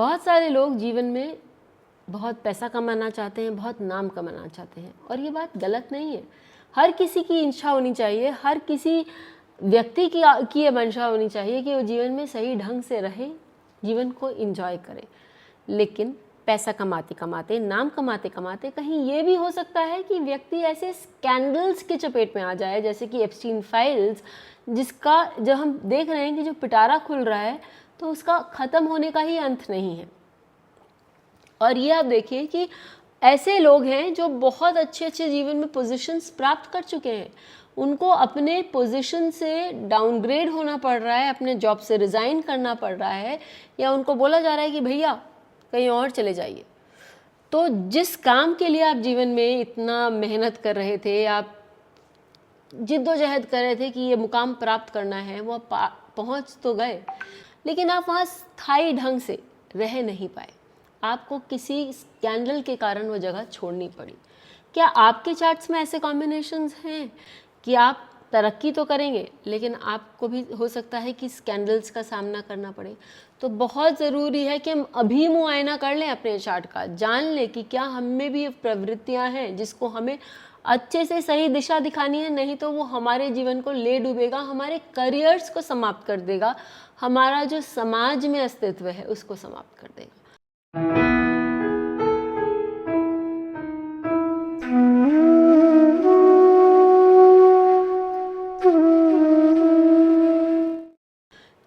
बहुत सारे लोग जीवन में बहुत पैसा कमाना चाहते हैं, बहुत नाम कमाना चाहते हैं, और ये बात गलत नहीं है। हर किसी की इच्छा होनी चाहिए, हर किसी व्यक्ति की ये मंशा होनी चाहिए कि वो जीवन में सही ढंग से रहे, जीवन को एंजॉय करे। लेकिन पैसा कमाते कमाते, नाम कमाते कमाते कहीं ये भी हो सकता है कि व्यक्ति ऐसे स्कैंडल्स के चपेट में आ जाए, जैसे कि एप्स्टीन फाइल्स, जिसका जो हम देख रहे हैं कि जो पिटारा खुल रहा है तो उसका ख़त्म होने का ही अंत नहीं है। और ये आप देखिए कि ऐसे लोग हैं जो बहुत अच्छे अच्छे जीवन में पोजीशंस प्राप्त कर चुके हैं, उनको अपने पोजीशन से डाउनग्रेड होना पड़ रहा है, अपने जॉब से रिज़ाइन करना पड़ रहा है, या उनको बोला जा रहा है कि भैया कहीं और चले जाइए। तो जिस काम के लिए आप जीवन में इतना मेहनत कर रहे थे, आप जिद्दोजहद कर रहे थे कि ये मुकाम प्राप्त करना है, वो पहुंच तो गए, लेकिन आप वहाँ स्थायी ढंग से रह नहीं पाए। आपको किसी स्कैंडल के कारण वो जगह छोड़नी पड़ी। क्या आपके चार्ट्स में ऐसे कॉम्बिनेशंस हैं कि आप तरक्की तो करेंगे, लेकिन आपको भी हो सकता है कि स्कैंडल्स का सामना करना पड़े? तो बहुत ज़रूरी है कि हम अभी मुआयना कर लें अपने चार्ट का, जान लें कि क्या हम में भी ये प्रवृत्तियाँ हैं जिसको हमें अच्छे से सही दिशा दिखानी है, नहीं तो वो हमारे जीवन को ले डूबेगा, हमारे करियर्स को समाप्त कर देगा, हमारा जो समाज में अस्तित्व है उसको समाप्त कर देगा।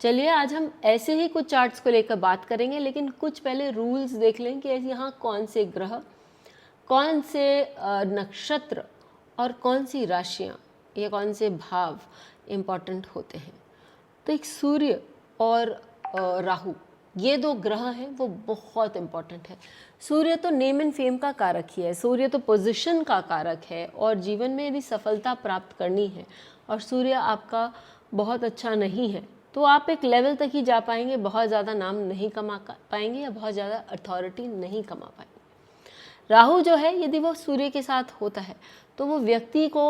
चलिए आज हम ऐसे ही कुछ चार्ट्स को लेकर बात करेंगे, लेकिन कुछ पहले रूल्स देख लें कि यहाँ कौन से ग्रह, कौन से नक्षत्र और कौन सी राशियाँ या कौन से भाव इम्पॉर्टेंट होते हैं। तो एक सूर्य और राहु, ये दो ग्रह हैं वो बहुत इम्पॉर्टेंट है। सूर्य तो नेम एंड फेम का कारक ही है, सूर्य तो पोजीशन का कारक है, और जीवन में यदि सफलता प्राप्त करनी है और सूर्य आपका बहुत अच्छा नहीं है तो आप एक लेवल तक ही जा पाएंगे, बहुत ज़्यादा नाम नहीं कमा पाएंगे या बहुत ज़्यादा अथॉरिटी नहीं कमा पाएंगे। राहु जो है यदि वो सूर्य के साथ होता है तो वो व्यक्ति को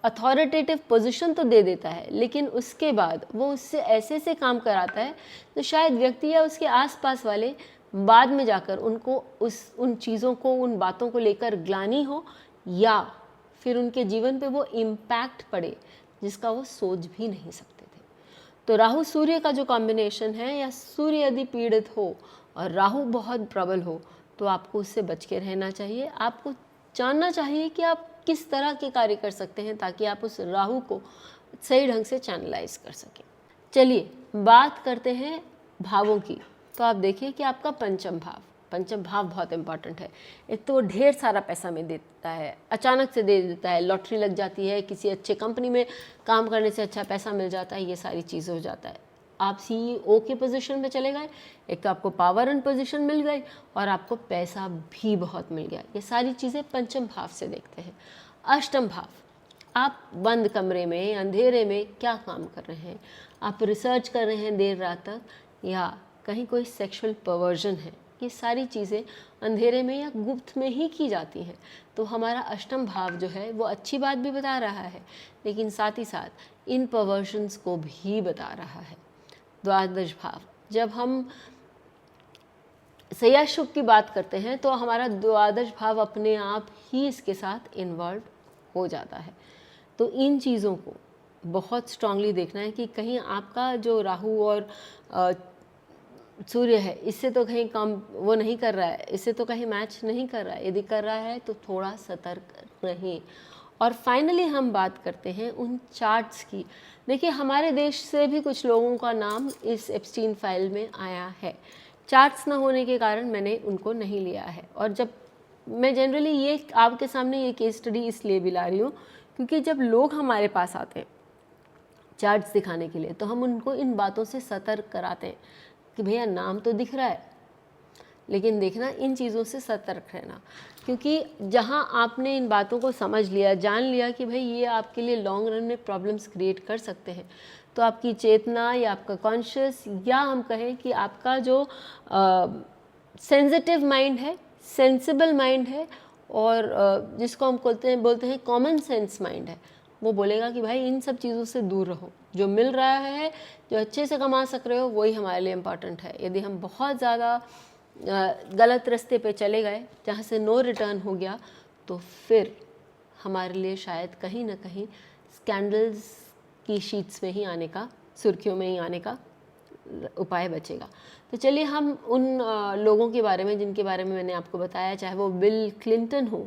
अथॉरिटेटिव पोजीशन तो दे देता है, लेकिन उसके बाद वो उससे ऐसे ऐसे काम कराता है तो शायद व्यक्ति या उसके आसपास वाले बाद में जाकर उनको उन चीज़ों को, उन बातों को लेकर ग्लानि हो, या फिर उनके जीवन पे वो इम्पैक्ट पड़े जिसका वो सोच भी नहीं सकते थे। तो राहु सूर्य का जो कॉम्बिनेशन है, या सूर्य यदि पीड़ित हो और राहु बहुत प्रबल हो तो आपको उससे बच के रहना चाहिए। आपको जानना चाहिए कि आप किस तरह के कार्य कर सकते हैं ताकि आप उस राहु को सही ढंग से चैनलाइज कर सकें। चलिए बात करते हैं भावों की। तो आप देखिए कि आपका पंचम भाव बहुत इंपॉर्टेंट है। एक तो ढेर सारा पैसा में देता है, अचानक से दे देता है, लॉटरी लग जाती है, किसी अच्छे कंपनी में काम करने से अच्छा पैसा मिल जाता है, ये सारी चीज़ें हो जाता है। आप CEO के पोजीशन पे चले गए, एक तो आपको पावर एंड पोजीशन मिल गई और आपको पैसा भी बहुत मिल गया। ये सारी चीज़ें पंचम भाव से देखते हैं। अष्टम भाव, आप बंद कमरे में अंधेरे में क्या काम कर रहे हैं? आप रिसर्च कर रहे हैं देर रात तक, या कहीं कोई सेक्सुअल परवर्जन है? ये सारी चीज़ें अंधेरे में या गुप्त में ही की जाती हैं। तो हमारा अष्टम भाव जो है वो अच्छी बात भी बता रहा है, लेकिन साथ ही साथ इन परवर्जन्स को भी बता रहा है। द्वादश भाव, जब हम संयोग की बात करते हैं तो हमारा द्वादश भाव अपने आप ही इसके साथ इन्वॉल्व हो जाता है। तो इन चीज़ों को बहुत स्ट्रांगली देखना है कि कहीं आपका जो राहु और सूर्य है इससे तो कहीं कम वो नहीं कर रहा है, इससे तो कहीं मैच नहीं कर रहा है। यदि कर रहा है तो थोड़ा सतर्क रहें। और फाइनली हम बात करते हैं उन चार्ट्स की। देखिए हमारे देश से भी कुछ लोगों का नाम इस एप्स्टीन फाइल में आया है। चार्ट्स ना होने के कारण मैंने उनको नहीं लिया है, और जब मैं जनरली ये आपके सामने ये केस स्टडी इसलिए भी ला रही हूँ क्योंकि जब लोग हमारे पास आते हैं चार्ट्स दिखाने के लिए तो हम उनको इन बातों से सतर्क कराते हैं कि भैया नाम तो दिख रहा है, लेकिन देखना इन चीज़ों से सतर्क रहना, क्योंकि जहाँ आपने इन बातों को समझ लिया, जान लिया कि भाई ये आपके लिए लॉन्ग रन में प्रॉब्लम्स क्रिएट कर सकते हैं, तो आपकी चेतना या आपका कॉन्शियस, या हम कहें कि आपका जो सेंसिटिव माइंड है, सेंसिबल माइंड है, और जिसको हम बोलते हैं कॉमन सेंस माइंड है, वो बोलेगा कि भाई इन सब चीज़ों से दूर रहो, जो मिल रहा है, जो अच्छे से कमा सक रहे हो, वही हमारे लिए इम्पॉर्टेंट है। यदि हम बहुत ज़्यादा गलत रास्ते पे चले गए जहाँ से नो रिटर्न हो गया, तो फिर हमारे लिए शायद कहीं ना कहीं स्कैंडल्स की शीट्स में ही आने का, सुर्खियों में ही आने का उपाय बचेगा। तो चलिए हम उन लोगों के बारे में जिनके बारे में मैंने आपको बताया, चाहे वो बिल क्लिंटन हो,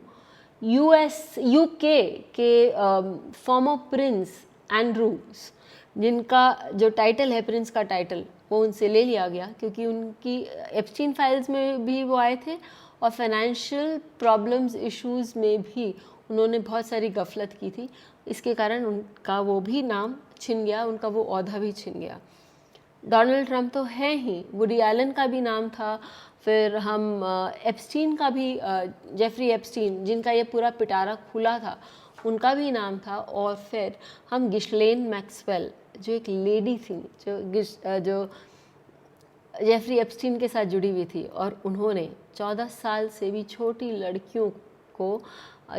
यूके के फॉर्मर प्रिंस एंड्रूज, जिनका जो टाइटल है, प्रिंस का टाइटल, वो उनसे ले लिया गया क्योंकि उनकी एप्स्टीन फाइल्स में भी वो आए थे और फाइनेंशियल प्रॉब्लम्स इश्यूज में भी उन्होंने बहुत सारी गफलत की थी। इसके कारण उनका वो भी नाम छिन गया, उनका वो ओहदा भी छिन गया। डोनाल्ड ट्रंप तो है ही, वुडी एलन का भी नाम था, फिर हम एप्स्टीन का भी, जेफरी एप्स्टीन जिनका ये पूरा पिटारा खुला था, उनका भी नाम था। और फिर हम गिश्लेन मैक्सवेल, जो एक लेडी थी जो जेफरी एप्स्टीन के साथ जुड़ी हुई थी, और उन्होंने 14 साल से भी छोटी लड़कियों को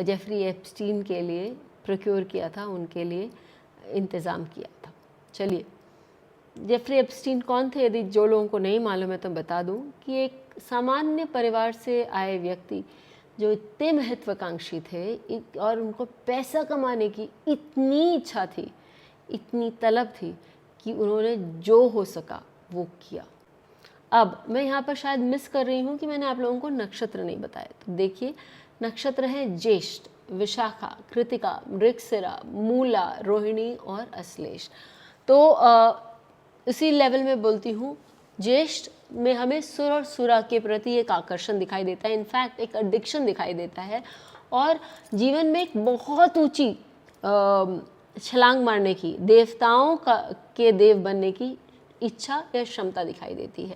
जेफरी एप्स्टीन के लिए प्रोक्योर किया था, उनके लिए इंतज़ाम किया था। चलिए, जेफरी एप्स्टीन कौन थे? यदि जो लोगों को नहीं मालूम है तो बता दूं कि एक सामान्य परिवार से आए व्यक्ति जो इतने महत्वाकांक्षी थे और उनको पैसा कमाने की इतनी इच्छा थी, इतनी तलब थी कि उन्होंने जो हो सका वो किया। अब मैं यहाँ पर शायद मिस कर रही हूँ कि मैंने आप लोगों को नक्षत्र नहीं बताया। तो देखिए, नक्षत्र हैं ज्येष्ठ, विशाखा, कृतिका, मृगशिरा, मूला, रोहिणी और अश्लेष। तो इसी लेवल में बोलती हूँ, ज्येष्ठ में हमें सुर और सुरा के प्रति एक आकर्षण दिखाई देता है, इनफैक्ट एक एडिक्शन दिखाई देता है, और जीवन में एक बहुत ऊंची छलांग मारने की, देवताओं के देव बनने की इच्छा या क्षमता दिखाई देती है।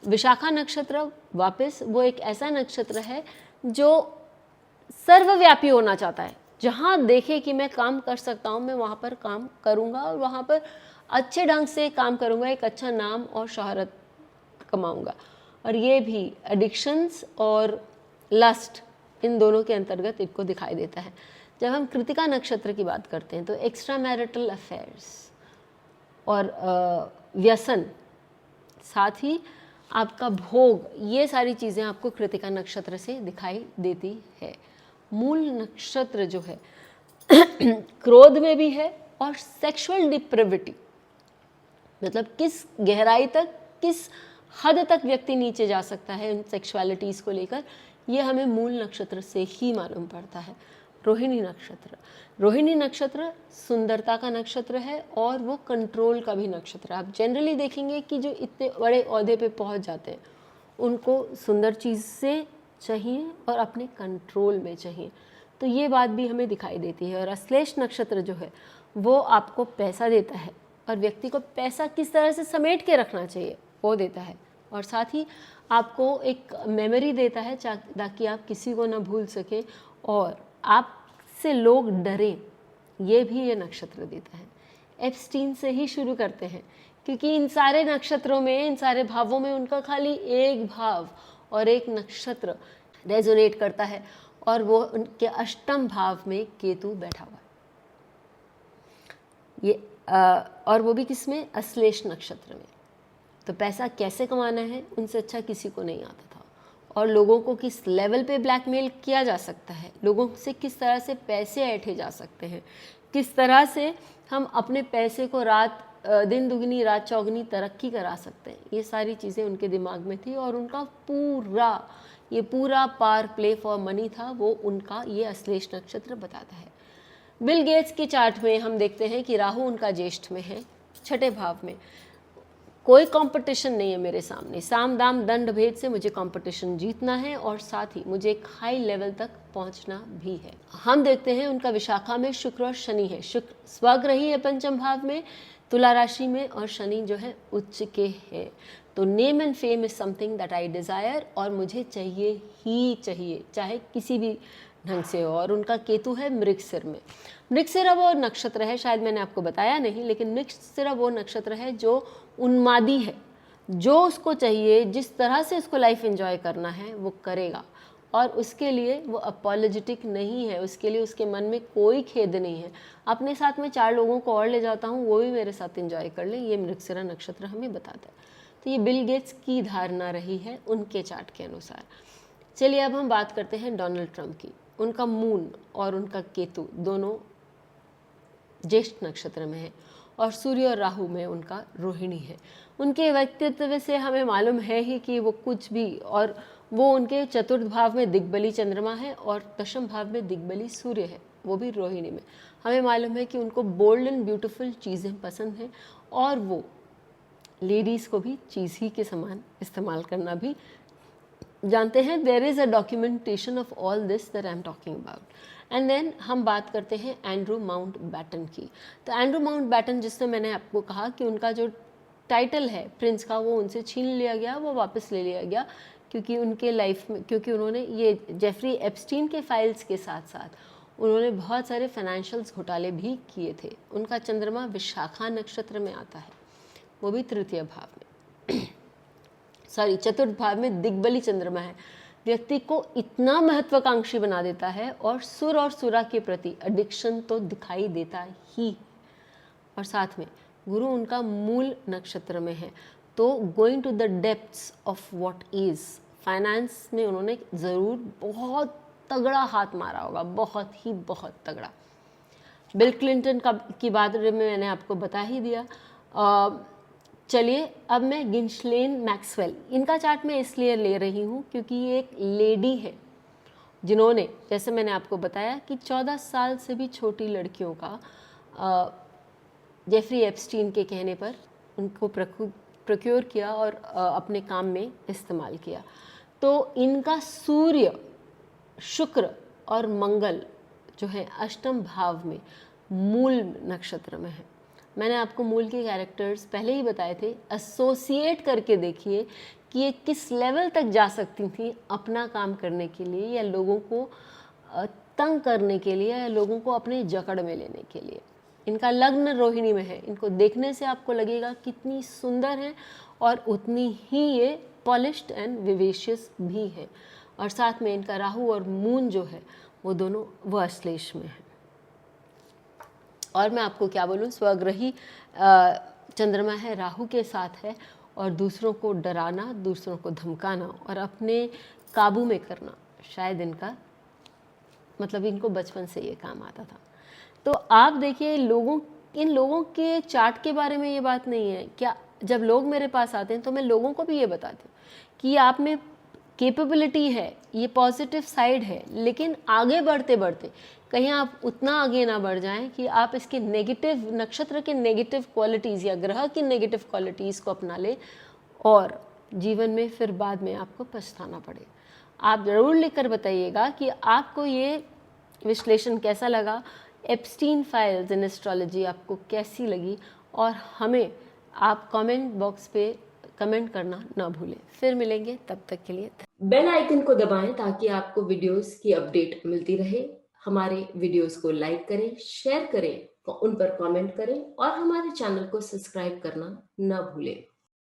विशाखा नक्षत्र वापस वो एक ऐसा नक्षत्र है जो सर्वव्यापी होना चाहता है। जहाँ देखे कि मैं काम कर सकता हूँ, मैं वहाँ पर काम करूँगा और वहाँ पर अच्छे ढंग से काम करूँगा, एक अच्छा नाम और शोहरत कमाऊँगा। और ये भी एडिक्शंस और लस्ट, इन दोनों के अंतर्गत इनको दिखाई देता है। जब हम कृतिका नक्षत्र की बात करते हैं तो एक्स्ट्रा मैरिटल अफेयर्स और व्यसन, साथ ही आपका भोग, ये सारी चीज़ें आपको कृतिका नक्षत्र से दिखाई देती है। मूल नक्षत्र जो है क्रोध में भी है, और सेक्सुअल डिप्रेविटी, मतलब किस गहराई तक, किस हद तक व्यक्ति नीचे जा सकता है इन सेक्सुअलिटीज़ को लेकर, ये हमें मूल नक्षत्र से ही मालूम पड़ता है। रोहिणी नक्षत्र, रोहिणी नक्षत्र सुंदरता का नक्षत्र है और वो कंट्रोल का भी नक्षत्र है। आप जनरली देखेंगे कि जो इतने बड़े ओहदे पे पहुंच जाते हैं, उनको सुंदर चीज़ से चाहिए और अपने कंट्रोल में चाहिए, तो ये बात भी हमें दिखाई देती है। और अश्लेष नक्षत्र जो है वो आपको पैसा देता है, और व्यक्ति को पैसा किस तरह से समेट के रखना चाहिए वो देता है, और साथ ही आपको एक मेमोरी देता है ताकि आप किसी को ना भूल सकें और आपसे लोग डरें, ये भी ये नक्षत्र देता है। एप्स्टीन से ही शुरू करते हैं, क्योंकि इन सारे नक्षत्रों में, इन सारे भावों में उनका खाली एक भाव और एक नक्षत्र रेजोनेट करता है, और वो उनके अष्टम भाव में केतु बैठा हुआ है। ये और वो भी किसमें? अश्लेष नक्षत्र में। तो पैसा कैसे कमाना है उनसे अच्छा किसी को नहीं आता था, और लोगों को किस लेवल पे ब्लैकमेल किया जा सकता है, लोगों से किस तरह से पैसे ऐंठे जा सकते हैं, किस तरह से हम अपने पैसे को दिन दुगनी रात चौगनी तरक्की करा सकते हैं, ये सारी चीज़ें उनके दिमाग में थी। और उनका पूरा पार प्ले फॉर मनी था, वो उनका ये अश्लेष नक्षत्र बताता है। बिल गेट्स के चार्ट में हम देखते हैं कि राहु उनका ज्येष्ठ में है, छठे भाव में। कोई कंपटीशन नहीं है मेरे सामने, साम दाम दंड भेद से मुझे कंपटीशन जीतना है, और साथ ही मुझे एक हाई लेवल तक पहुंचना भी है। हम देखते हैं उनका विशाखा में शुक्र और शनि है। शुक्र स्वग्रही है पंचम भाव में, तुला राशि में, और शनि जो है उच्च के है। तो name and fame is something that I desire, और मुझे चाहिए ही चाहिए, चाहे किसी भी ढंग से हो। और उनका केतु है मृगशिर में। मृगशिरा वो नक्षत्र है, शायद मैंने आपको बताया नहीं, लेकिन मृगशिरा वो नक्षत्र है जो उन्मादी है, जो उसको चाहिए, जिस तरह से उसको लाइफ एंजॉय करना है वो करेगा, और उसके लिए वो अपॉलोजेटिक नहीं है, उसके लिए उसके मन में कोई खेद नहीं है। अपने साथ में 4 लोगों को और ले जाता हूँ, वो भी मेरे साथ एंजॉय कर लें, ये मृगशिरा नक्षत्र हमें बताता है। तो ये बिल गेट्स की धारणा रही है उनके चार्ट के अनुसार। चलिए अब हम बात करते हैं डोनाल्ड ट्रंप की। उनका मून और उनका केतु दोनों ज्येष्ठ नक्षत्र में है और सूर्य और राहु में उनका रोहिणी है। उनके व्यक्तित्व से हमें मालूम है ही कि वो कुछ भी, और वो उनके चतुर्थ भाव में दिग्बली चंद्रमा है और दशम भाव में दिग्बली सूर्य है, वो भी रोहिणी में। हमें मालूम है कि उनको बोल्ड एंड ब्यूटीफुल चीज़ें पसंद हैं और वो लेडीज़ को भी चीज़ ही के समान इस्तेमाल करना भी जानते हैं। There is a documentation of all this that I am talking about. And then हम बात करते हैं एंड्रू माउंट बैटन की। तो एंड्रू माउंट बैटन, जिससे मैंने आपको कहा कि उनका जो टाइटल है प्रिंस का वो उनसे छीन लिया गया, वो वापस ले लिया गया क्योंकि उनके लाइफ में, क्योंकि उन्होंने ये जेफरी एप्स्टीन के फाइल्स के साथ साथ उन्होंने बहुत सारे फाइनेंशियल्स घोटाले भी किए थे। उनका चंद्रमा विशाखा नक्षत्र में आता है, वो भी तृतीय भाव में सॉरी चतुर्थ भाव में दिग्बली चंद्रमा है। व्यक्ति को इतना महत्वाकांक्षी बना देता है और सुर और सुरा के प्रति एडिक्शन तो दिखाई देता ही। और साथ में गुरु उनका मूल नक्षत्र में है, तो going to the depths of what is, finance में उन्होंने ज़रूर बहुत तगड़ा हाथ मारा होगा, बहुत ही बहुत तगड़ा। बिल क्लिंटन की बात में मैंने आपको बता ही दिया। चलिए अब मैं गिंशलेन मैक्सवेल, इनका चार्ट मैं इसलिए ले रही हूँ क्योंकि ये एक लेडी है जिन्होंने, जैसे मैंने आपको बताया कि 14 साल से भी छोटी लड़कियों का जेफरी एप्स्टीन के कहने पर उनको प्रोक्योर किया और अपने काम में इस्तेमाल किया। तो इनका सूर्य, शुक्र और मंगल जो है अष्टम भाव में मूल नक्षत्र में है। मैंने आपको मूल के कैरेक्टर्स पहले ही बताए थे, एसोसिएट करके देखिए कि ये किस लेवल तक जा सकती थी अपना काम करने के लिए, या लोगों को तंग करने के लिए, या लोगों को अपने जकड़ में लेने के लिए। इनका लग्न रोहिणी में है, इनको देखने से आपको लगेगा कितनी सुंदर है और उतनी ही ये पॉलिश्ड एंड विवेशियस भी है। और साथ में इनका राहु और मून जो है वो दोनों वो अश्लेष में है। और मैं आपको क्या बोलूँ, स्वग्रही चंद्रमा है, राहु के साथ है, और दूसरों को डराना, दूसरों को धमकाना और अपने काबू में करना शायद इनका, मतलब इनको बचपन से ये काम आता था। तो आप देखिए इन लोगों के चार्ट के बारे में ये बात नहीं है क्या, जब लोग मेरे पास आते हैं तो मैं लोगों को भी ये बताती हूँ कि आप में कैपेबिलिटी है, ये पॉजिटिव साइड है, लेकिन आगे बढ़ते बढ़ते कहीं आप उतना आगे ना बढ़ जाएं कि आप इसके नेगेटिव, नक्षत्र के नेगेटिव क्वालिटीज़ या ग्रह की नेगेटिव क्वालिटीज़ को अपना लें और जीवन में फिर बाद में आपको पछताना पड़े। आप ज़रूर लिखकर बताइएगा कि आपको ये विश्लेषण कैसा लगा, एप्स्टीन फाइल्स इन एस्ट्रोलॉजी आपको कैसी लगी, और हमें आप कमेंट बॉक्स पे कमेंट करना ना भूलें। फिर मिलेंगे, तब तक के लिए बेल आइकन को दबाएं ताकि आपको वीडियोस की अपडेट मिलती रहे। हमारे वीडियोस को लाइक करें, शेयर करें, उन पर कमेंट करें और हमारे चैनल को सब्सक्राइब करना ना भूलें।